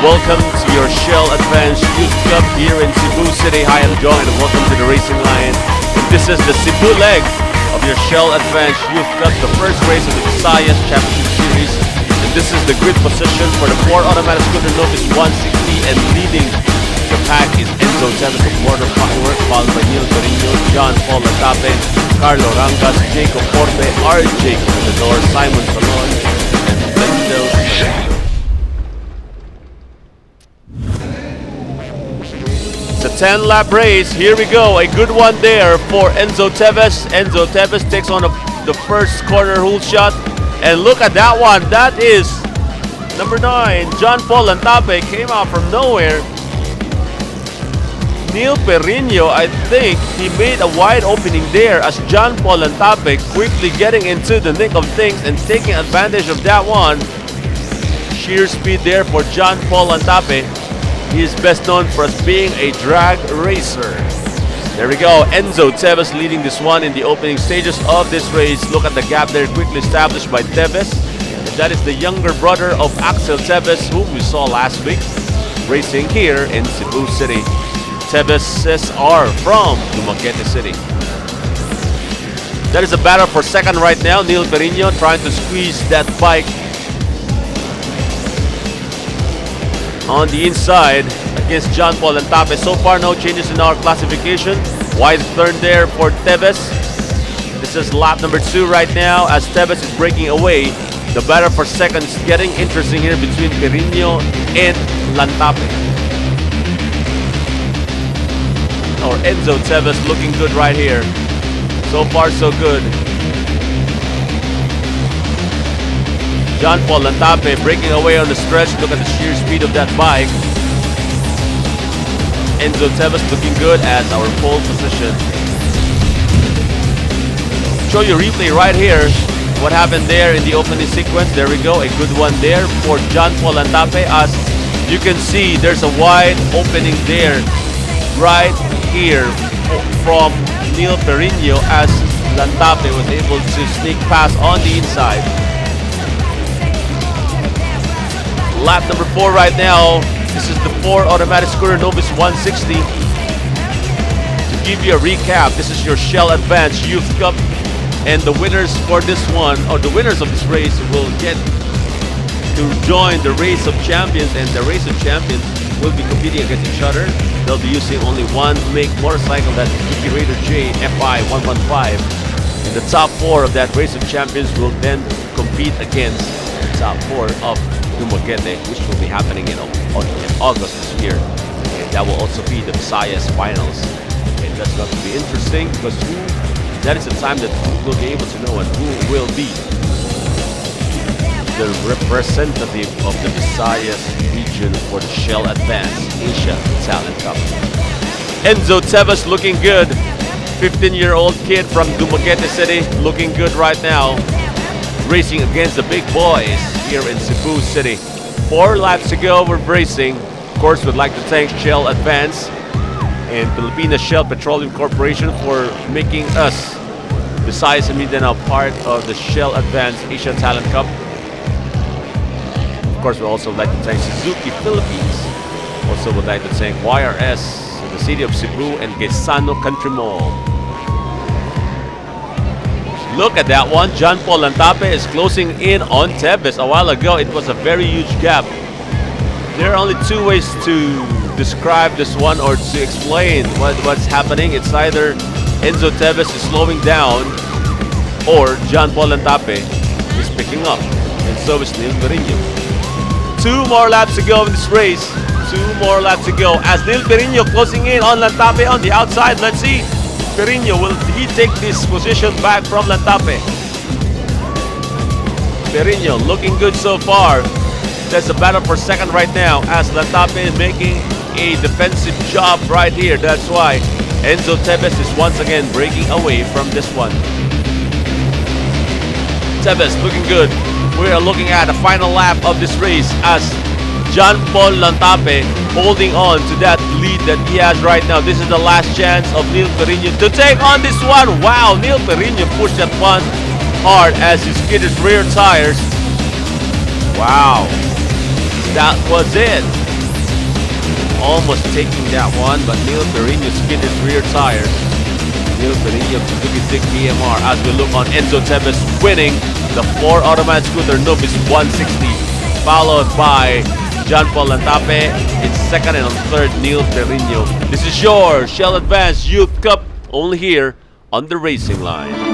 Welcome to your Shell Advanced Youth Club here in Cebu City. Hi, I'm John and welcome to the Racing Line. This is the Cebu leg of your Shell Advanced Youth Club, the first race of the Visayas Championship Series. And this is the grid position for the 4 automatic scooter Novus 160, and leading the pack is Enzo Teves of Warner Firework, followed by Neil Carino, John Paul Latape, Carlo Rangas, Jacob Porte, RJ Contador, Simon Salon, and Wendell Salon. It's a 10-lap race. Here we go. A good one there for Enzo Teves. Enzo Teves takes on the first corner hole shot. And look at that one. That is number 9. John Paul Lantape came out from nowhere. Neil Perino, I think he made a wide opening there as John Paul Lantape quickly getting into the nick of things and taking advantage of that one. Sheer speed there for John Paul Lantape. He is best known for us being a drag racer. There we go. Enzo Teves leading this one in the opening stages of this race. Look at the gap there quickly established by Teves. And that is the younger brother of Axel Teves, whom we saw last week racing here in Cebu City. Teves are from Dumaguete City. That is a battle for second right now. Neil Perino trying to squeeze that bike on the inside against John Paul Lantape. So far, no changes in our classification. Wide turn there for Teves. This is lap number 2 right now as Teves is breaking away. The battle for second is getting interesting here between Perino and Lantape. Or Enzo Teves looking good right here. So far, so good. John Paul Lantape breaking away on the stretch. Look at the sheer speed of that bike. Enzo Teves looking good as our pole position. Show you replay right here. What happened there in the opening sequence. There we go. A good one there for John Paul Lantape. As you can see, there's a wide opening there right here from Neil Perino as Lantape was able to sneak past on the inside. Lap number 4 right now. This is the 4 automatic scooter Novus 160. To give you a recap, this is your Shell Advanced Youth Cup, and the winners for this one, or the winners of this race, will get to join the Race of Champions, and the Race of Champions will be competing against each other. They'll be using only one make motorcycle, that is Raider J FI 115. And the top 4 of that Race of Champions will then compete against the top 4 of Dumaguete, which will be happening in August this year. And that will also be the Visayas finals. And that's going to be interesting because that is the time that we will be able to know who will be the representative of the Visayas region for the Shell Advanced Asia Talent Cup. Enzo Teves looking good. 15-year-old kid from Dumaguete City looking good right now. Racing against the big boys here in Cebu City. 4 laps to go, we're racing. Of course, we'd like to thank Shell Advance and Filipina Shell Petroleum Corporation for making us, Visayas and Mindanao, part of the Shell Advance Asian Talent Cup. Of course, we also would like to thank Suzuki Philippines. Also would like to thank YRS, the City of Cebu, and Quezano Country Mall. Look at that one. John Paul Lantape is closing in on Teves. A while ago, it was a very huge gap. There are only 2 ways to describe this one or to explain what's happening. It's either Enzo Teves is slowing down or John Paul Lantape is picking up. And so is Neil Perino. 2 more laps to go in this race. 2 more laps to go as Neil Perino closing in on Lantape on the outside. Let's see. Perino, will he take this position back from Lantape? Perino looking good so far. There's a battle for second right now as Lantape making a defensive job right here. That's why Enzo Tevez is once again breaking away from this one. Tevez looking good. We are looking at the final lap of this race as John Paul Lantape holding on to that lead that he has right now. This is the last chance of Neil Perino to take on this one. Wow, Neil Perino pushed that one hard as he skid his rear tires. Wow, that was it. Almost taking that one, but Neil Perino skid his rear tires. Neil Perino took his big PMR as we look on Enzo Tevez winning the 4 automatic scooter Novice 160, followed by John Paul Lantape in second, and on third, Neil Perino. This is your Shell Advance Youth Cup, only here on the racing line.